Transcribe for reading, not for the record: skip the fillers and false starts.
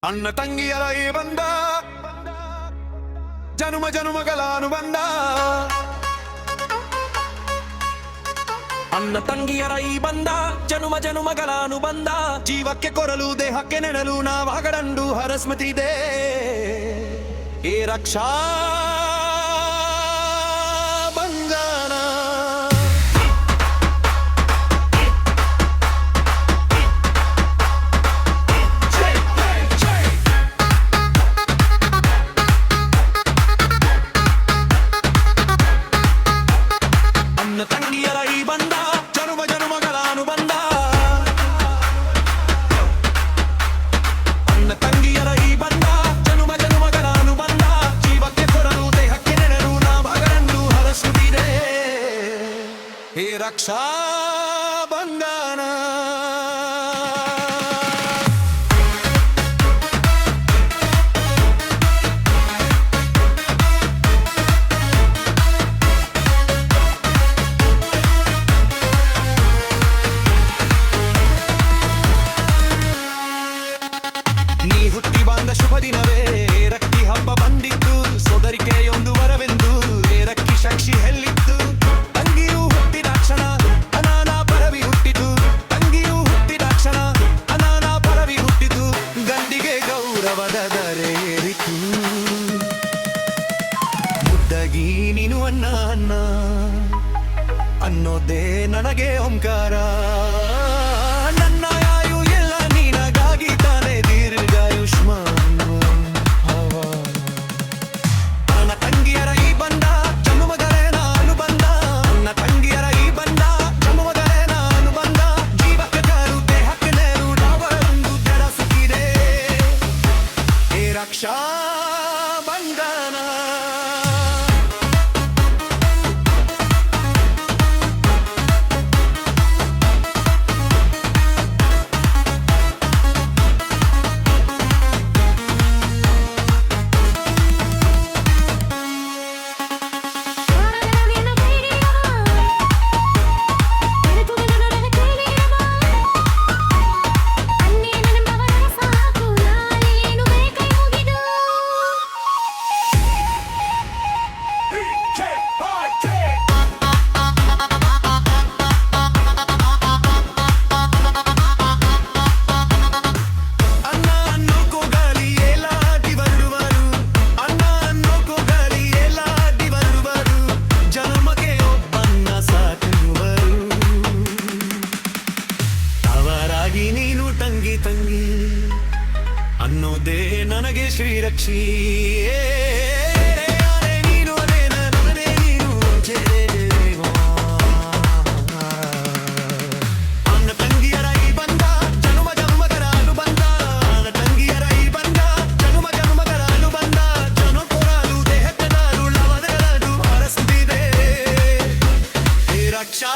ಅಣ್ಣ ತಂಗಿಯರ ಈ ಬಂದ ಜನುಮ ಜನುಮಗಳ ಅನುಬಂಧ. ಅಣ್ಣ ತಂಗಿಯರ ಈ ಬಂದ ಜನುಮ ಜನುಮಗಳ ಅನುಬಂಧ. ಜೀವಕ್ಕೆ ಕೊರಲು ದೇಹಕ್ಕೆ ನೆನಲು ನಾವಾಗಡಂಡು ಹರಸ್ಮತಿ ಇದೆ ಏ ರಕ್ಷಾ ಬಂಧನ. ಅಣ್ಣ ತಂಗಿಯರ ಈ ಬಂದ ಜನುಮ ಜನುಮಗಳ ಅನುಬಂಧ. ಅಣ್ಣ ತಂಗಿಯರ ಈ ಬಂದ ಜನುಮ ಜನುಮಗಳ ಅನುಬಂಧ. ಜೀವಕ್ಕೆ ಕೊರಲು ದೇಹಕ್ಕೆ ನೆನಲು ನಾವಾಗಡಂಡು ಹರಸ್ಮತಿದೆ ಏ ರಕ್ಷಾ ಬಂಧನ. ನೀ ಹುಟ್ಟಿ ಬಂದ ಶುಭ ದಿನವೇ ರಕ್ಕಿ ಹಬ್ಬ ಬಂದಿತ್ತು. ಸೋದರಿಕೆಯೊಂದು ವರವೆಂದು ರಕ್ಕಿ ಸಾಕ್ಷಿ ಹೇಳಿತ್ತು. ತಂಗಿಯು ಹುಟ್ಟಿದ ಕ್ಷಣ ಅನಾನ ಪರವಿ ಹುಟ್ಟಿತು. ತಂಗಿಯು ಹುಟ್ಟಿದ ಕ್ಷಣ ಅನಾನ ಪರವಿ ಹುಟ್ಟಿತು. ಗಂಡಿಗೆ ಗೌರವದ ದರೆ ಏರಿತು. ಮುದ್ದಾಗಿ ನೀನು ಅಣ್ಣ ಅಣ್ಣ ಅನ್ನೋದೇ ನನಗೆ ಓಂಕಾರ. ನನ್ನ ಆಯು ಎಲ್ಲ ನಿನಗಾಗಿ ತಾನೇ ದೀರ್ಘಾಯುಷ್ಮಾನ್ ಭವ. ಅಣ್ಣ ತಂಗಿಯರ ಈ ಬಂದ ಜನುಮಗಳೇನ ಅನುಬಂಧ. ಅಣ್ಣ ತಂಗಿಯರ ಈ ಬಂದ ಜನುಮಗಳೇನ ಅನುಬಂಧ. ಜೀವಕ್ಕೆ ಕರು ದೇಹಕ್ಕೆ ನೇರು ನಾವೊಂದು ಜಡಸುತ್ತಿದೆ ಏ ರಕ್ಷಾ ಬಂಧನ. ನೀನು ತಂಗಿ ತಂಗಿ ಅನ್ನೋದೇ ನನಗೆ ಶ್ರೀರಕ್ಷಿ. ನೀನು ಅದೇ ನನ್ನದೇ ನೀನು ಅಣ್ಣ ತಂಗಿಯರ ಈ ಬಂದ ಜನುಮ ಜನುಮಗಳ ಅನುಬಂಧ. ಅಣ್ಣ ತಂಗಿಯರ ಈ ಬಂದ ಜನುಮ ಜನುಮಗಳ ಅನುಬಂಧ. ಜನ ಕೊರಲು ದೇಹಕ್ಕೆ ನಾರು ಲವಣಗಳು ಹರಸುತ್ತಿದೆ ಏ ರಕ್ಷಾ